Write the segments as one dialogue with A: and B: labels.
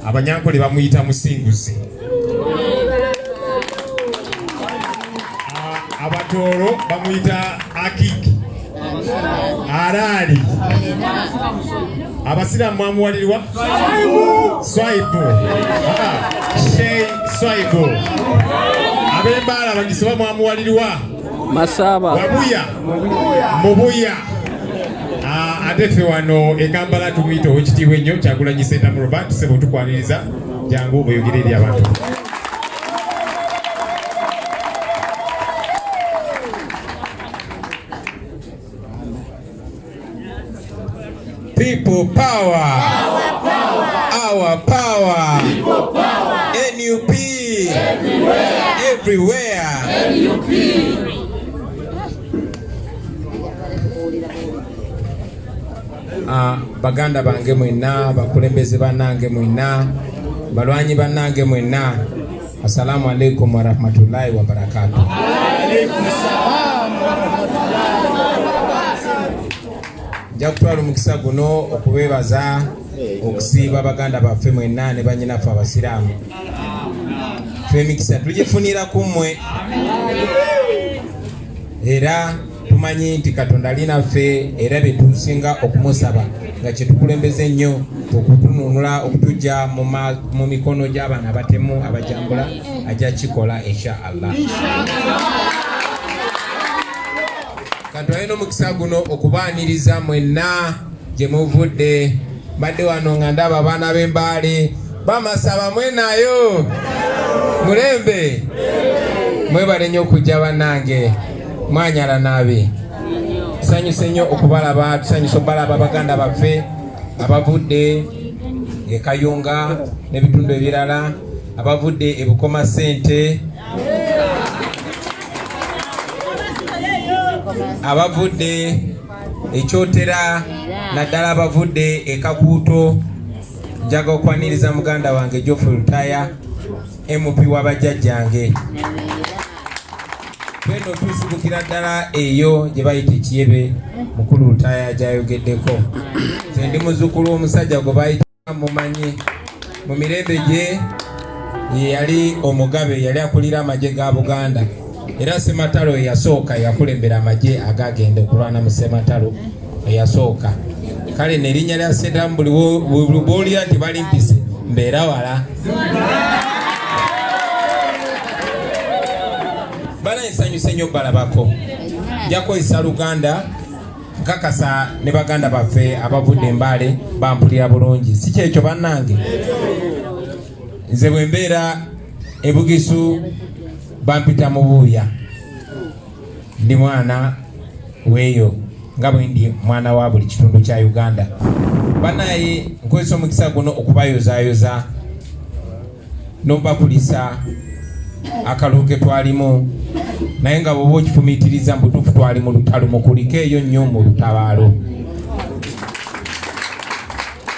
A: Abanyankole bamuyita musinguzi. Abatoro bamuyita akiki. Arali. Abasiramu mwamuwalirwa Swaibu. Shey Swaibu. Abembala bagisoba mwamuwalirwa
B: Masaba.
A: Wabuya. Mubuya. Adefe wano ekambala tumito wekitiwe nnyo Kyagulanyi Ssentamu Robert sebo tukwaniriza jangu bweyogere eri abantu. People power. Our power.
C: People power.
A: NUP. Everywhere.
C: NUP.
A: Baganda bange mwenna, bakulembeze bannange mwenna, balwanyi bannange mwenna, assalamu alaikum wa rahmatullahi wa barakatuh. Nja kutwala omukisa guno okubeebaza okusiiba baganda baffe mwenna ne bannyinaffe abasiraamu. Ffe emikisa tugifunira ku mmwe era tumanyi nti Katonda ali naffe era bye tusinga okumusaba nga kye tukulembeze nnyo okutununula okutujja mu mikono gy'abaana abatemu abajambula ajja kikola insha Allah. Katonda alina omukisa guno okubaaniriza mwenna gye muvudde. Mbadde wano nga ndaba abaana b'Embaale bamasaba mwenayo mulembe mwebale nnyo okujja bannange. Mwanyala nabe tusanyuse nnyo okubalaba, tusanyuse okubalaba baganda baffe abavudde e Kayunga n'ebitundu ebirala, abavudde e Bukoma Ssente, abavudde e Kyotera, naddala abavudde e Kakuuto. Njaga okwaniriza muganda wange Geoffrey Lutaya MP w'abajjajjange. Twendo tusibukira ddala eyo gye bayita Kiyebe mukulu Lutaya gyayogeddeko. Nze ndi muzzukulu omusajja gwe bayita mumanyi. Mu mirembe gye yali omugabe, yali akulira amagye ga Buganda. Era Ssematalo eyasooka yakulembera amagye agagenda okulwana mu Ssematalo eyasooka. Kale n'erinnya lya Ssentamu buli bw'olya nti balimpise mbeera wala. Bala ensanyuse nnyo balabako. Nja kwesa Luganda nkakasa ne baganda baffe abavudde Embaale bampulira bulungi. Si kyekyo bannange? Nze bwe mbeera e Bugisu bampita mu Buuya. Ndi mwana weeyo nga bwe ndi mwana wa buli kitundu kya Uganda. Bannaye nkozesa omukisa guno okubayozaayoza n'obakulisa akalulu ke twalimu, naye nga bw'oba okifumiitiriza mbutuufu twali mu lutalo, mukuliko eyo nnyo mu lutabaalo.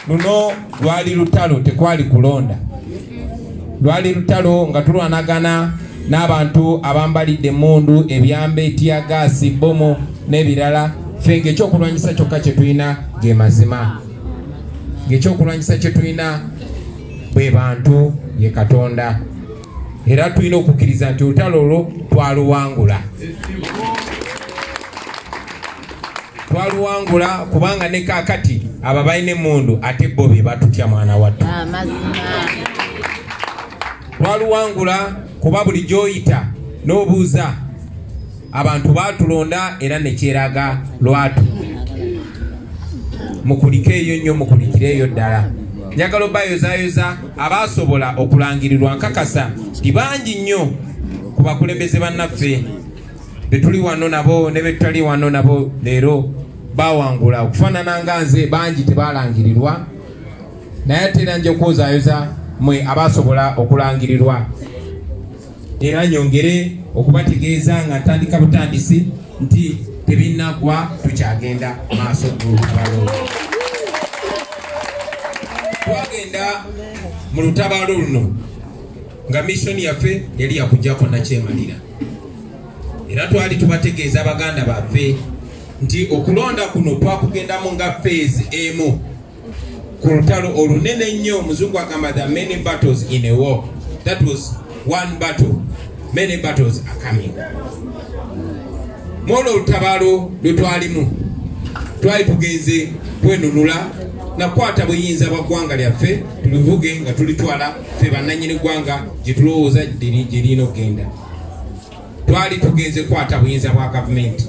A: Luno lwali lutalo, tekwali kulonda. Lwali lutalo nga tulwanagana n'abantu abambalidde emmundu, ebyambe, tiyagaasi, bomo n'ebirala. Ffe ng'ekyokulwanyisa kyokka kye tulina ge mazima. Ng'ekyokulwanyisa kye tulina bwe bantu ye Katonda. Era tulina okukkiriza nti olutalo olwo twaluwangula. Twaluwangula kubanga ne kaakati abo balina emmundu ate bo be batutya mwana wattu. Twaluwangula kuba buli gy'oyita n'obuuza abantu baatulonda era ne kyeraga lwatu. Mukulike eyo nnyo, mukulikire eyo ddala. Njagala obayozaayoza abaasobola okulangirirwa, nkakasa nti bangi nnyo ku bakulembeze bannaffe be tuli wano nabo ne be tutali wano nabo leero bawangula. Okufaanana nga nze bangi tebaalangirirwa, naye ate era nja okwozaayoza mwe abaasobola okulangirirwa. Era nyongere okubategeeza nga ntandika butandisi nti tebinnagwa, tukyagenda maaso n'olutabaalo. Twagenda mu lutabaalo luno nga missoni yaffe yali yakujjako nakyemalira. Era twali tubategeeza baganda baffe nti okulonda kuno twakugendamu nga phase emu. ku lutalo olunene nnyo. Omuzungu agamba the many battles in a war. That was one battle. Many battles are coming. Mwolo olutabaalo lwe twalimu twali tugenze kwenunula nakwata buyinza bwa ggwanga lyaffe tulivuge nga tulitwala ffe bannannyini ggwanga gye tulowooza gye lirina okgenda. Twali tugenze kwata buyinza bwa gavumenti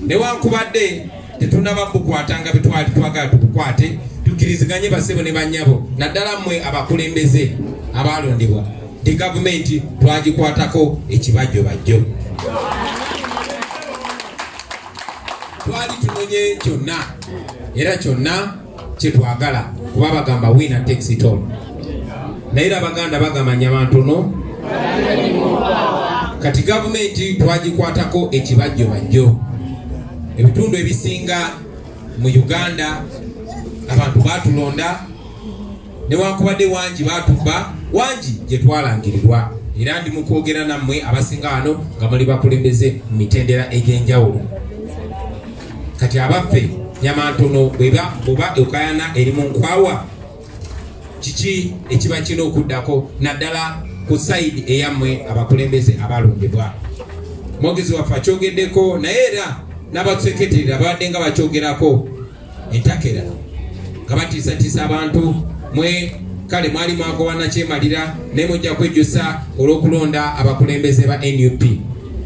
A: newankubadde tetunaba bukwata nga bwe twali twagala tubukwate, tukkiriziganye bassebo ne bannyabo naddala mmwe abakulembeze abalondebwa nti gavumenti twagikwatako ekibajjobajjo. Twali tunonye kyonna era kyonna kyetwagala kuba bagamba winner takes it all. Naye Abaganda bagamba nyabantono kati gavumenti twagikwatako ekibajjobajjo. Ebitundu ebisinga mu Uganda abantu batulonda newankubadde wangi batubba wangi gye twalangirirwa era ndi mu kwogera nammwe abasinga wano nga muli bakulembeze mu mitendera egy'enjawulo. Kati abaffe nyamantono bw'oba okayana eri mu nkwawa kiki ekiba kina okuddako naddala ku sayidi eyammwe abakulembeze abalondebwa. Mwogezi waffe akyogeddeko naye era n'abaseketeri abadde nga bakyogerako entakera nga batiisatiisa abantu mwe kale mwali mwagoba kyemalira naye mujja kwejjusa olw'okulonda abakulembeze ba NUP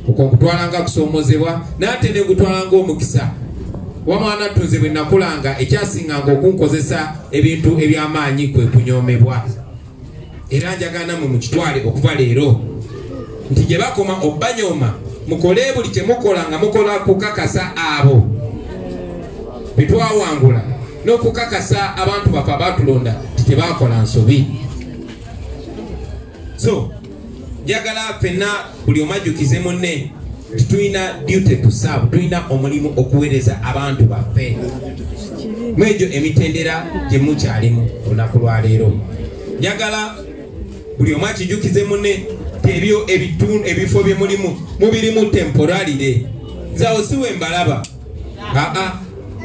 A: okwo nkutwalanga kusoomozebwa n'ate ne ngutwalanga omukisa. Wamwana tunze bwe nakulanga ekyasinganga okunkozesa ebintu eby'amaanyi kwe kunyoomebwa era njagana mu kitwale okuva leero nti gye bakoma obbanyooma mukole buli kye mukola nga mukola kukakasa abo betwawangula n'okukakasa abantu baffe abatulonda tebakola nsobi. So njagala ffenna buli omajjukize munne tulina duty to serve, tulina omulimu okuweereza abantu baffe mwegyo emitendera gye mukyalimu olunaku lwa leero. Njagala buli omu akijjukize munne ebyo ebifo bye mulimu mubirimu temporarire. Nzawo siwe mbalaba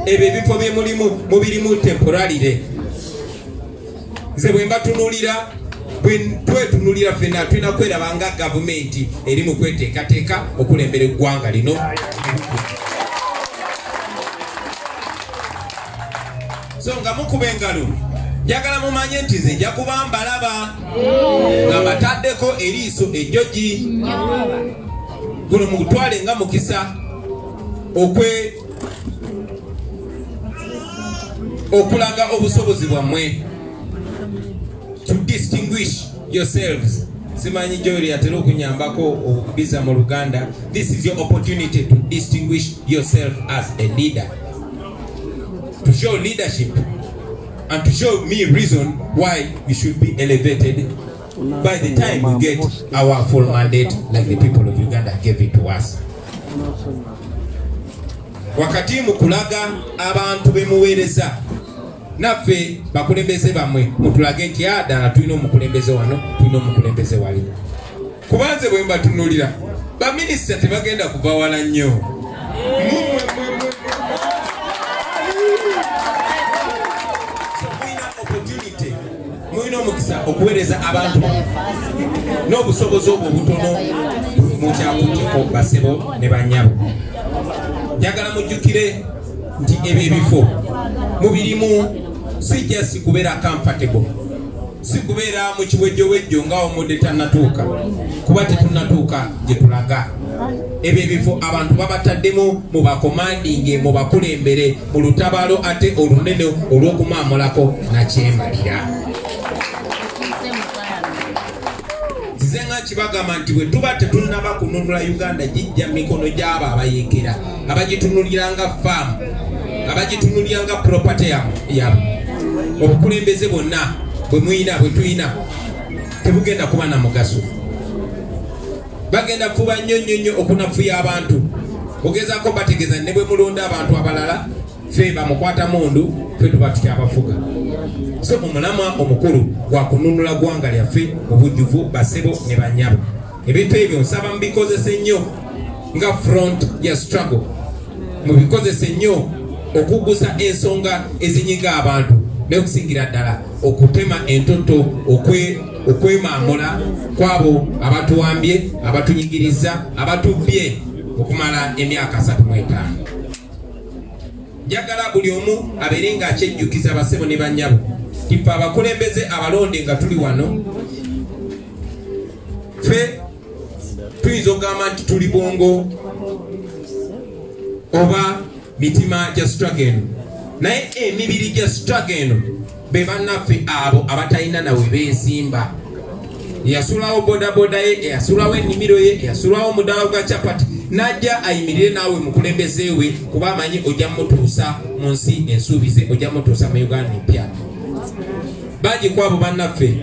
A: ebyo ebifo bye mulimu mubirimu temporarire. Nze bwe mbatunulira bwe twetunulira ffenna tulina kweraba nga gavumenti eri mu kweteekateeka okulembera eggwanga lino. So nga mukuba engalo njagala mumanye nti nze nja kuba mbalaba nga mbataddeko eriiso ejjogi. Guno mugutwale nga mukisa okulaga obusobozi bwammwe to distinguish yourselves. Simanyi Jory atera okunyambako okubiza mu Luganda. This is your opportunity to distinguish yourself as a leader, to show leadership and to show me reason why you should be elevated by the time we get our full mandate like the people of Uganda gave it to us. Wakati mukulaga abantu bemuweereza naffe bakulembeze bamwe mutulage nti ddala tulina omukulembeze wano tulina omukulembeze wali. Kubanze bwe mbatunulira baminisita tebagenda kuva wala nnyo. Mulina omukisa okuweereza abantu n'obusobozi obwo obutono mukyakutteko basebo ne bannyabo. Njagala mujjukire nti ebyo ebifo mubirimu sijja sikubeera comfortable, sikubeera mu kiwejjowejjo nga omudde tannatuuka kuba tetunnatuuka gye tulaga. Ebyo ebifo abantu babataddemu mu bakomandinge mu bakulembere mu lutabaalo ate olunene olw'okumaamulako nakyemalira. Nzize nga kibagamba nti bwe tuba tetunnaba kununula Uganda gijja mu mikono gy'abo abayeekera abagitunuliranga faamu abagitunuliranga property yabo. Obukulembeze bwonna bwe tulina tebugenda kuba na mugaso. Bagenda kuba nnyo okunafuya abantu. Ogezaako bategeeza ne bwe mulonda abantu abalala ffe bamukwata mundu ffe tuba tutya abafuga. So omulamwa omukulu gwa kununula ggwanga lyaffe obujjuvu basebo ne bannyabo. Ebintu ebyo nsaba mubikozese nnyo nga front ya struggle. Mubikozese nnyo okugusa ensonga ezinyiga abantu n'okusingira ddala okutema entoto okwemamula kwabo abatuwambye abatunyigiriza abatubbye okumala emyaka 35. Njagala buli omu abeere nga akyejjukiza basebo ne bannyabo tifa abakulembeze abalonde nga tuli wano ffe tuyinza okugamba nti tuli bongo oba mitima gya struggle eno naye emibiri gya struggle eno be bannaffe abo abatalina nawe beesimba eyasulawo bodaboda ye eyasulawo ennimiro ye eyasulawo omudaala gwa capati najja ayimirire naawe mukulembeze we kuba amanyi ojja mutuusa mu nsi ensuubize ojja mutuusa mu Uganda empya. Bangi ku abo bannaffe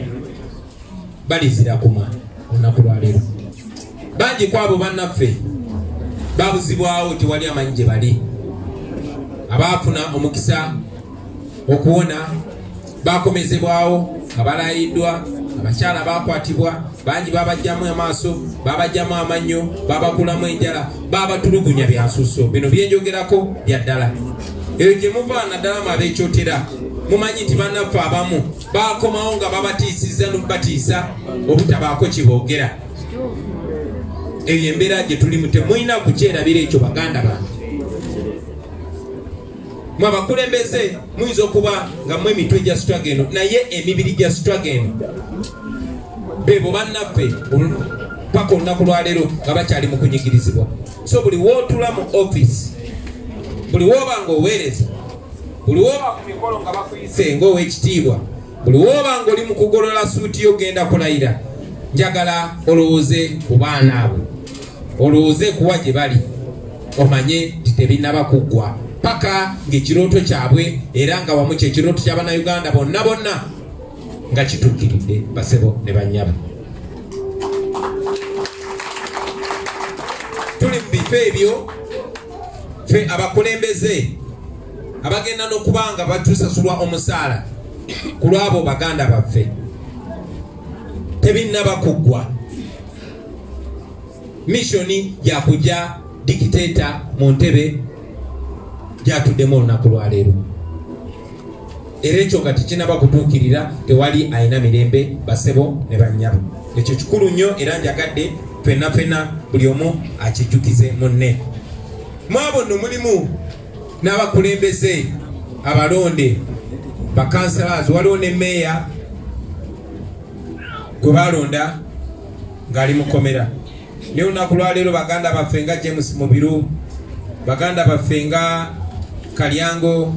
A: balizira kuma olunaku lwaleero. Bangi ku abo bannaffe babuzibwawo tewali amanyi gye bali. Abaafuna omukisa okuwona bakomezebwawo abalayiddwa abakyala bakwatibwa bangi babajjamu amaaso babajjamu amannyo babakulamu enjala babatulugunya byansuso bino byenjogerako bya ddala eyo gye muva naddala mu abeekyotera mumanyi nti bannaffe abamu bakomawo nga babatiisiza n'obubatiisa obutabaako kiboogera. Eyo embeera gye tulimu temulina kukyerabira ekyo baganda bange. Mwe abakulembeze muyinza okuba nga mwe emitwe gya struggle eno naye emibiri gya struggle eno bebo bannaffe paka olunaku lwaleero nga bakyali mu kunyigirizibwa. So buli wootula mu office, buli wooba nga oweereza, buli wooba ku mikolo nga bakuyise ng'owekitiibwa, buli wooba nga oli mu kugolola suuti yo genda kulayira, njagala olowooze ku baana abo, olowooze kuwa gye bali, omanye nti tebinnaba kuggwa paka ng'ekirooto kyabwe era nga wamu kyekirooto ky'Abannayuganda bonna bonna nga kituukiridde basebo ne bannyabo. Tuli mu bifo ebyo ffe abakulembeze abagenda n'okuba nga batusasulwa omusaala ku lw'abo baganda baffe tebinnaba kuggwa. Misioni yakujja dikiteeta mu ntebe gyatuddemu olunaku lwaleero era ekyo nga tekinaba kutuukirira tewali alina mirembe basebo ne bannyabo. Ekyo kikulu nnyo era njagadde ffenna ffenna buli omu akijjukize munne. Mu abo nno mulimu n'abakulembeze abalonde bakansalazi. Waliwo ne meeya gwe balonda ng'ali mukomera. Ne olunaku lwaleero baganda baffe nga James Mubiru, baganda baffe nga Kalyango,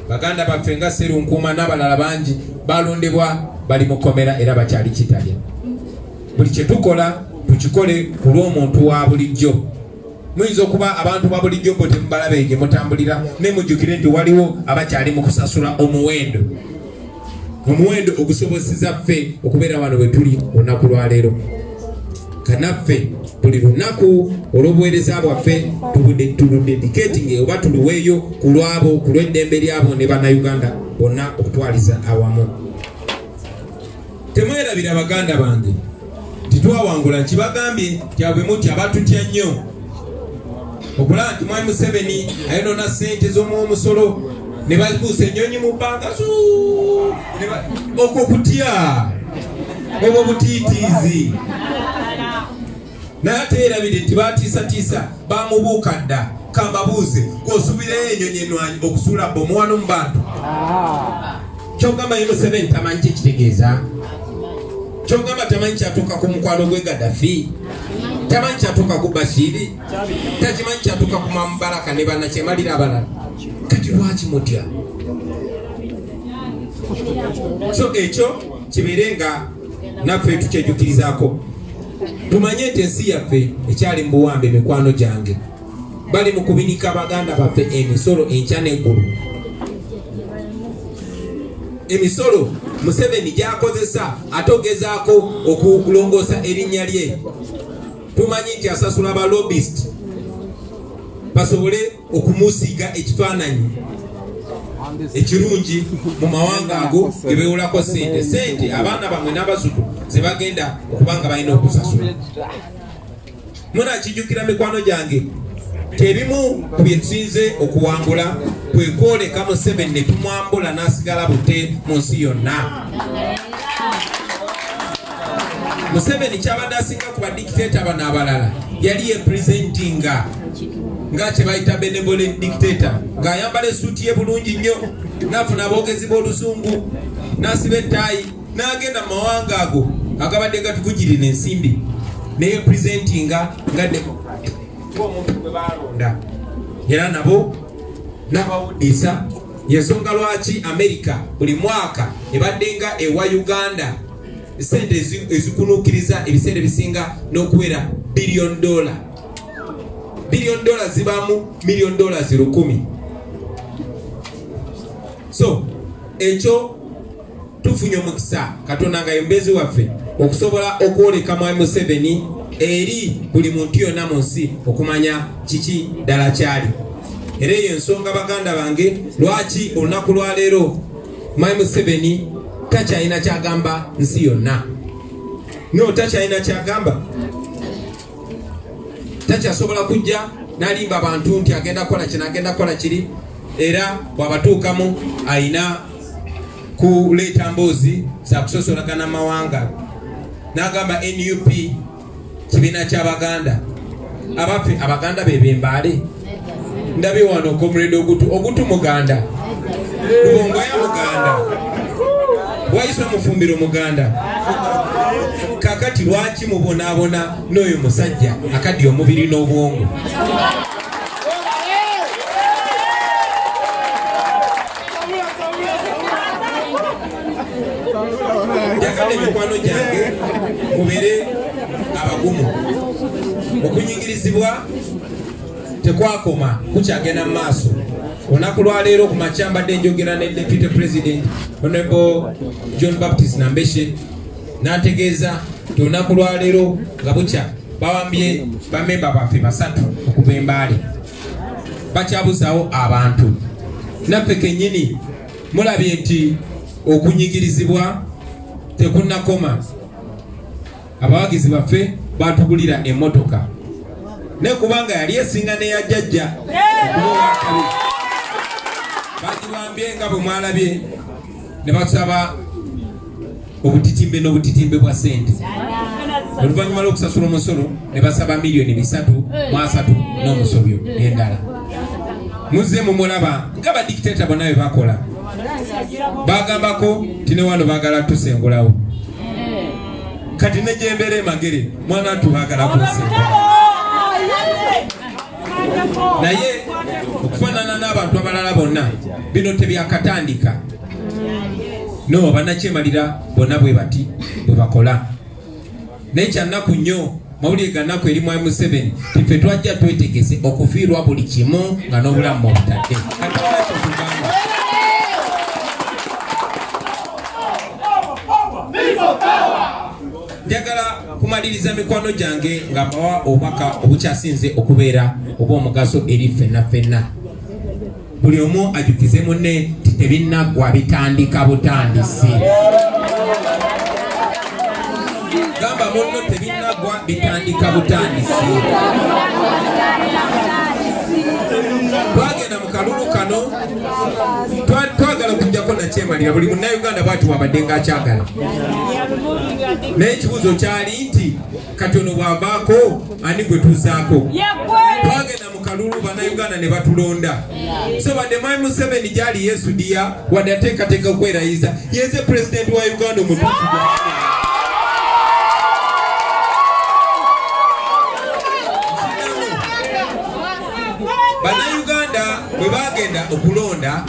A: baganda baffe nga Serunkuuma n'abalala bangi balondebwa bali mukomera era bakyali kitalya. Buli kye tukola tukikole ku lw'omuntu wa bulijjo. Muyinza okuba abantu ba bulijjo bo temubalabe gye mutambulira ne mujjukire nti waliwo abakyali mu kusasula omuwendo ogusobozesa ffe okubeera wano we tuli olunaku lwaleero. Kanaffe buli lunaku olw'obuweereza bwaffe tuludedicating oba tuluweeyo ku lwabo ku lw'eddembe lyabo ne Bannayuganda bonna okutwaliza awamu. Temwerabira baganda bange titwawangula nkibagambye kyabwe muti abatutya nnyo okulaba nti Mwami Museveni ayonona ssente z'omwomusolo ne babuusa ennyonyi mu bbanga okwo kutya obwo butiitiizi naye ate erabire nti batiisatiisa bamubuuka dda. Kambabuuze ng'osubireyo ennyonyi enwanyi okusuula bomuwano mu bantu kyogamba ye Museveni tamanyi kyekitegeeza, kyogamba tamanyi kyatuuka ku mukwano gwe Gaddafi, tamanyi kyatuuka ku Bashiri, takimanyi kyatuuka ku Mubaraka ne bannakyemalira abalala. Kati lwaki mutya? So ekyo kibeere nga naffe tukyejjukirizaako. Tumanye nti ensi yaffe ekyali mu buwambe. Mikwano gyange bali mu kubinika baganda baffe emisolo enkya n'eggulu. Emisolo Museveni gy'akozesa atogezaako okulongoosa erinnya lye. Tumanyi nti asasula ba lobbyist basobole okumusiiga ekifaananyi ekirungi mu mawanga ago ge beewolako sente abaana bamwe n'abazzukulu ze bagenda okuba nga balina okusasula. Munakijjukira mikwano gyange tebimu ku bye tusinze okuwangula kwe kwoleka Museveni ne tumwambula n'asigala bute mu nsi yonna. Museveni kyabadde asinga ku badikiteeta bano abalala yali yepresentinga nga kye bayita benevolent dictator, ng'ayambala essuuti ye bulungi nnyo, n'afuna aboogezi b'oluzungu, n'asiba ettaayi, n'agenda mu mawanga ago agabadde gatukugirira ensimbi, ne yepresentinga nga democratic ng'omuntu gwe baalonda, era nabo n'abawuliisa. Yensonga lwaki America buli mwaka ebaddenga ewa Uganda sente ezikunuukiriza ebiseera ebisinga n'okuwera $1 billion. $1 billion zibamu $1 million 10. So ekyo tufunye omukisa Katonda nga yembezi waffe okusobola okwoleka Mwami Museveni eri buli muntu yonna mu nsi okumanya kiki ddala kyali. Era eyo ensonga baganda bange lwaki olunaku lwa leero Mwami Museveni takyalina kyagamba nsi yonna. No, takyalina kyagamba. Takyasobola kujja n'alimba abantu nti agenda kola kino agenda kola kiri, era bw'abatuukamu ayina kuleeta mboozi za kusosolagana mawanga. N'agamba NUP kibiina ky'Abaganda. Abaffe Abaganda be bembaale. Ndabye wano Comrade Ogutu Muganda. Lubongo ya Muganda. Wayiswa Mufumbiro Muganda. Kakati lwaki mubonaabona n'oyo musajja akaddi omubiri n'obwongo? Njagala emikwano gyange mubere abagumu. Okunyingirizibwa tekwakoma, kukyagenda mu maaso. Olunaku lwa leero ku makya mbadde njogera ne Deputy President Honorable John Baptist Nambeshe n'ategeeza nti olunaku lwa leero nga bukya bawambye bamemba baffe 3 okuva Mbale, bakyabuzaawo abantu. Naffe kennyini mulabye nti okunyigirizibwa tekunnakoma. Abawagizi baffe batugulira emmotoka ne kubanga yali esinga neya jjajja okuwakabi bagibambye nga bwe mwalabye ne basaba obutitimbe n'obutitimbe bwa ssente. Oluvannyuma lw'okusasula omusolo ne basaba $330 n'omusobyo n'endala. Muzze mumulaba nga badikiteeta bonna bwe bakola. Bagambako nti ne wano baagala tusengulawo. Kati ne gyembera emagere mwana tubaagala kunsengula. Naye okufaanana n'abantu abalala bonna bino tebyakatandika. No, bannakyemalira bonna bwe bati bwe bakola. Naye kyannaku nnyo mawulire ga nnaku eri Mwami Museveni ti ffe twajja twetegese okufiirwa buli kimu nga n'obulamu obutadde. Njagala kumaliriza mikwano gyange nga mbawa obubaka obukyasinze okubeera obw'omugaso eri ffenna ffenna. Buli omu ajukize munne ti tebinnaggwa bitandika butandisi. Gamba munno tebinnaggwa bitandika butandisi. Twagenda mu kalulu kano twagala okujjako nakyemalira buli munnayuganda bwati wabadde ng'akyagala. Naye ekibuuzo kyali nti katono bw'avaako ani gwe tuzaako? Twagenda mu kalulu bannayuganda ne batulonda. So wadde Mwami Museveni gyali yeesudiya wadde ateekateeka okwerayiza yenze pulezidenti wa Uganda omutuufu bannayuganda bwe bagenda okulonda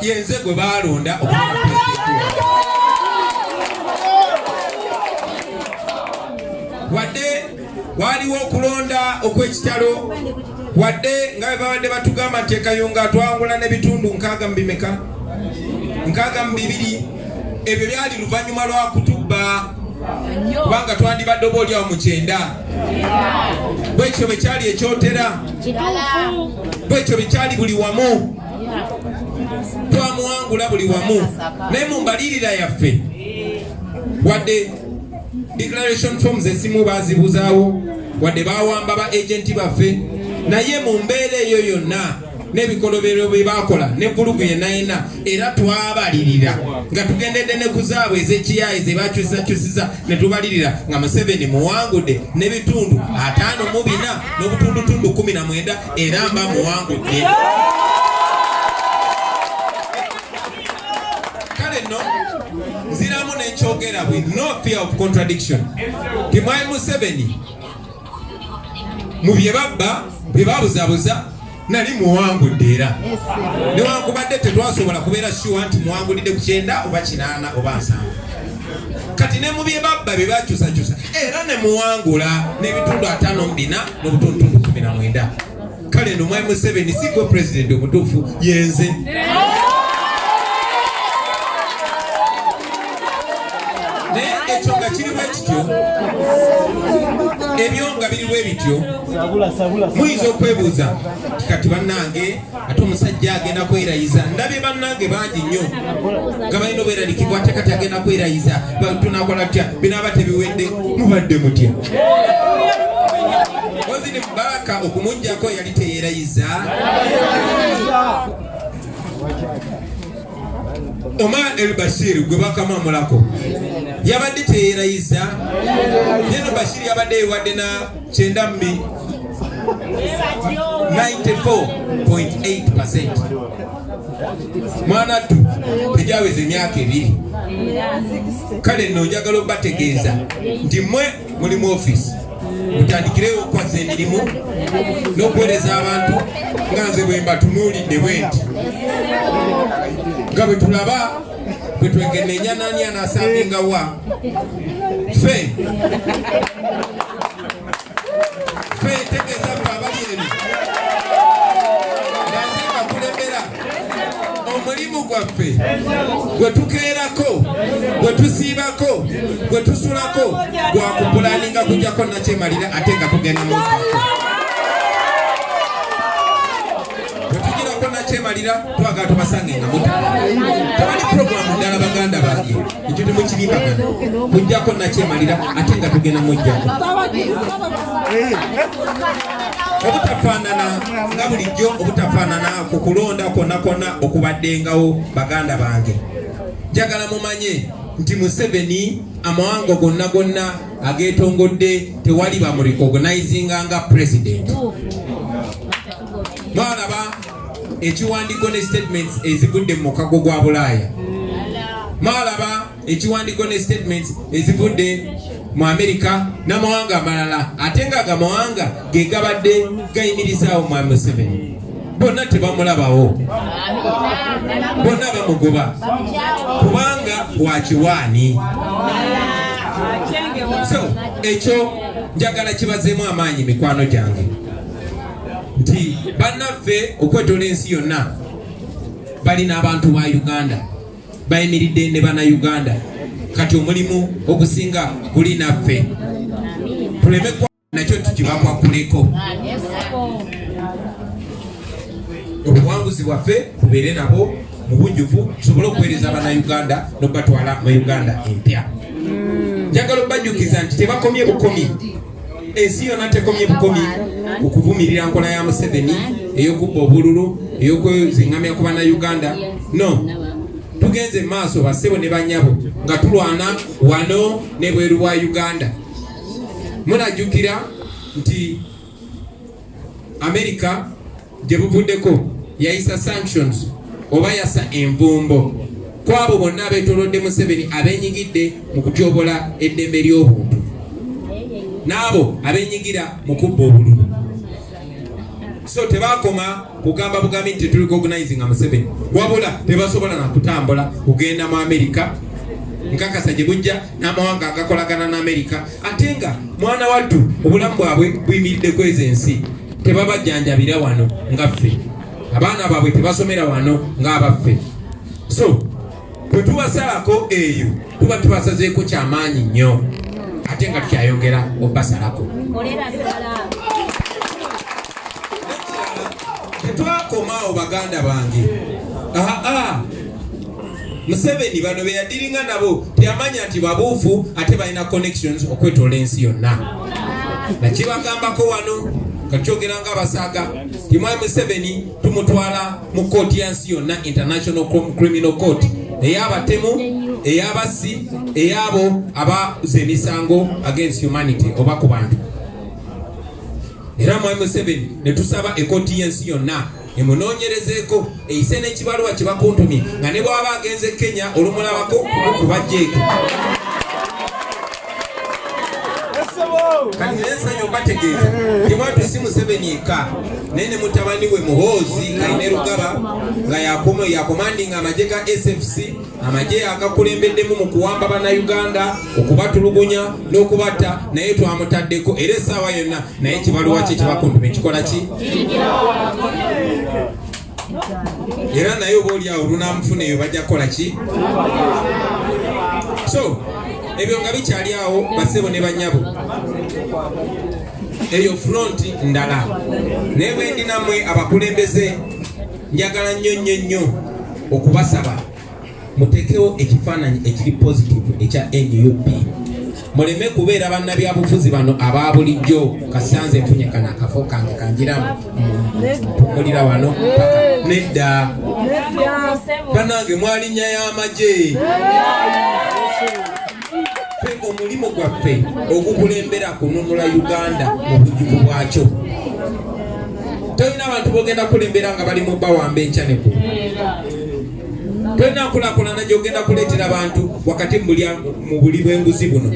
A: yenze gwe baalonda okuba pulezidenti. Wadde waliwo okulonda okw'ekitalo, wadde nga bwe babadde batugamba nti Kayunga atwangula n'ebitundu 62, ebyo byali luvannyuma lwa kutubba, kubanga twandibadde oba oli awo mu 9. Bwekyo bwe kyali ekyotera, bwekyo bwe kyali buli wamu, twamuwangula buli wamu. Naye mu mbalirira yaffe wadde declaration forms esimu bazibuzaawo, wadde bawamba ba agenti baffe naye mu mbeera eyo yonna n'ebikolobero bye bakola ne vulugu yenayina era twabalirira nga tugendedde ne ku zaabwe ez'ekiyayi ze bakyusakyusiza ne tubalirira nga Museveni muwangudde n'ebitundu 54 n'obutundutundu 19 era mba muwangudde. Kale nno nziramu n'enkyogera with no fear of contradiction timwayi Museveni mu bye babba bye babuzaabuza nali muwangudde era newankubadde tetwasobola kubeera sure nti muwangulidde ku 9 oba 8 oba 7 kati ne mu bye babba bye bakyusakyusa era ne muwangula n'ebitundu 54 n'obutundutundu 19. kale no mwami Museveni si gwe pulezidenti omutuufu yenze. naye ekyo nga kiri bwe kityo ebyo nga biriwo ebityo muyinza okwebuuza kati bannange ate omusajja agenda kwerayiza ndabye bannange bangi nnyo nga balina obweraliikibwa ate kati agenda kwerayiza tunakola tutya binaaba tebiwedde mubadde mutya ozi ne Mubaraka okumugjako yali teyeerayiza. Omar el-Bashir gwe bakamamulako yabadde teyeerayiza yeno Bashir yabadde yewadde na 94.8%. mwana tu tejaweza emyaka 2. kale nno njagala obategeeza nti mmwe muli mu office mutandikirewo okwaza emirimu n'okuweereza abantu nga nze bwe mbatunuulidde bwenti nga bwe tulaba bwe twekenneenya nani anaasambinga wa ffe tegeeza ffe abali eno nanze bakulembera omulimu gwaffe gwe tukeerako gwe tusiibako gwe tusulako gwakupulaninga kujjako nakyemalira ate nga tugenda mu kyemalira twagala tubasange nga tebali programu ndala baganda bange ekyo temukirimbagana kujjako nakyemalira ate nga tugenda mujjako obutafaanana nga bulijjo obutafaanana ku kulonda konna okubaddengawo baganda bange. Njagala mumanye nti Museveni amawanga gonna ageetongodde tewali bamurecognizinga nga president. Mwalaba ekiwandiiko ne statements ezivudde mu mukago gwa Bulaaya. Mwalaba ekiwandiiko ne statements ezivudde mu Amerika n'amawanga amalala ate nga agamawanga ge gabadde gayimirizaawo mwami Museveni. Bonna tebamulabawo, bonna bamugoba kubanga wakiwaani. So ekyo njagala kibazeemu amaanyi mikwano gyange nti bannaffe okwetola ensi yonna balina abantu ba Uganda bayimiridde ne bannayuganda. Kati omulimu ogusinga guli naffe tuleme nakyo tukibakwakuleko. Obuwanguzi bwaffe tubeere nabo mu bujjuvu tusobole okuweereza abannayuganda n'okubatwala mu Uganda empya. Njagala obajjukiza nti tebakomye bukomi, ensi yonna tekomye bukomi okuvumirira nkola ya Museveni ey'okubba obululu ey'okwezingamya ku bannayuganda. No, tugenze maaso bassebo ne bannyabo nga tulwana wano n'ebweru bwa Uganda. Munajjukira nti Amerika gye buvuddeko yayisa sanctions oba yasa envumbo kwabo bonna abeetolodde Museveni abeenyigidde mu kutyobola eddembe ly'obuntu n'abo abeenyigira mu kubba obululu. So tebakoma kugamba bugambi nti tulicognizinga Museveni, wabula tebasobola na kutambula kugenda mu Amerika nkakasa gye bujja n'amawanga agakolagana n'Amerika ate nga mwana wattu obulamu bwabwe buyimiriddeko ezo ensi. Tebabajjanjabira wano nga ffe, abaana baabwe tebasomera wano ng'abaffe. So bwe tubasalako eyo tuba tubasazeeko kyamaanyi nnyo ate nga tukyayongera obbasalako. Tetwakomaawo baganda bange. Museveni bano be yadiringa nabo teyamanya nti babuufu ate balina connections okwetoola ensi yonna. Nakibagambako wano kakyogera nga abasaaga timwami Museveni tumutwala mu kooti yansi yonna International Criminal Court ey'abatemu ey'abassi ey'abo abakoze emisango against humanity oba ku bantu. Era mwami Museveni ne tusaba ekooti y'ensi yonna emunoonyerezeeko eyise n'ekibaluwa kye bakuntumye nga ne bw'aba agenze Kenya olumulabako okubajjeeko. Kati n'ensanyo bategeeza temwatu si Museveni eka nene mutabani we Muhoozi Kayine Rugaba nga yakomandinga amagye ga SFC, amagye agakulembeddemu mu kuwamba bannayuganda, okubatulugunya n'okubatta, naye twamutaddeko era essaawa yonna naye kibaluwa kye kibakuntume kikola ki? Era naye oba oliawo olunamufuna eyo bajja kukola ki? So ebyo nga bikyali awo basebo ne banyabo, eyo front ndala. Naye bwe ndi nammwe abakulembeze njagala nnyo okubasaba mutekewo ekifaananyi ekiri positive ekya NUP. Muleme kubeera bannabyabufuzi bano aba bulijjo kasanze nfunye kana akafo kange kanjiramu tumulira wano nedda banange mwalinnya y'amagye. Omulimu gwaffe ogukulembera kununula Uganda mu bujugu bwakyo. Tolina abantu bogenda kulembera nga bali mu bawamba enkya nekulu. Tolina nkulaakulana gyogenda kuleetera abantu wakati mu buli bw'enguzi buno.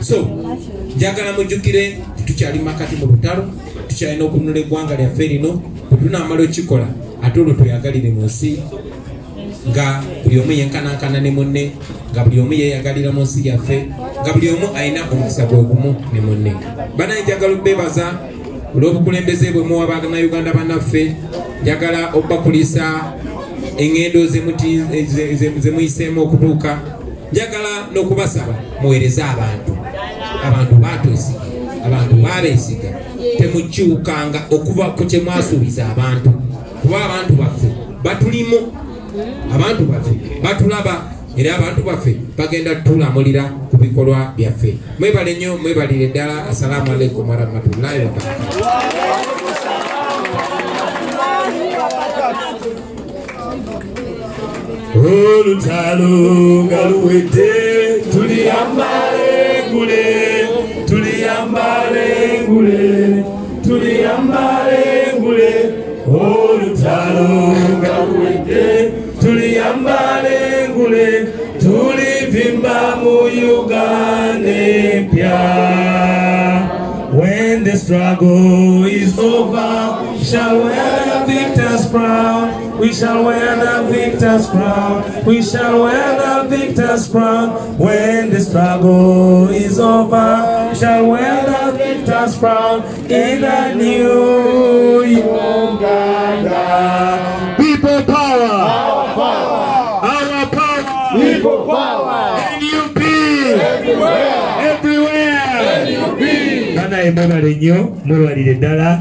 A: So njagala mujjukire tukyali makati mu lutalo, tukyalina okununula eggwanga lyaffe lino, bwetunaamala okikola ate olwo tweyagalire mu nsi nga buli omu yenkanankana ne munne, nga buli omu yeyagalira mu nsi yaffe, nga buli omu alina omukisa gwe gumu ne munne. Banaye njagala obbeebaza olw'obukulembeze bwe muwa bannayuganda bannaffe. Njagala obbakulisa engendo ze muyiseemu okutuuka. Njagala n'okubasaba muweereze abantu batwesiga, abantu babeesiga. Temukyukanga okuva ku kye mwasuubiza abantu, kuba abantu baffe batulimu, abantu baffe batulaba era abantu baffe bagenda tulamulira ku bikolwa byaffe. Mwebale nnyo, mwebalire ddala. Assalamu alaikum warahmatullahi wabarakatuh.
B: Olutalo nga luwedde tuliyambale ngule, tuliyambale ngule, tuliyambale ngule. Olutalo nga luwedde tuliyambale ngule, tulivimba mu Uganda empya. When the struggle is over, we shall wear the victor's crown. We shall wear the victor's crown. We shall wear the victor's crown. When the struggle is over, we shall wear the victor's crown in a new Uganda. People power. Our power. Our power. People power. NUP. Everywhere. Everywhere. NUP. Bana mwebale nnyo, mwebalire ddala.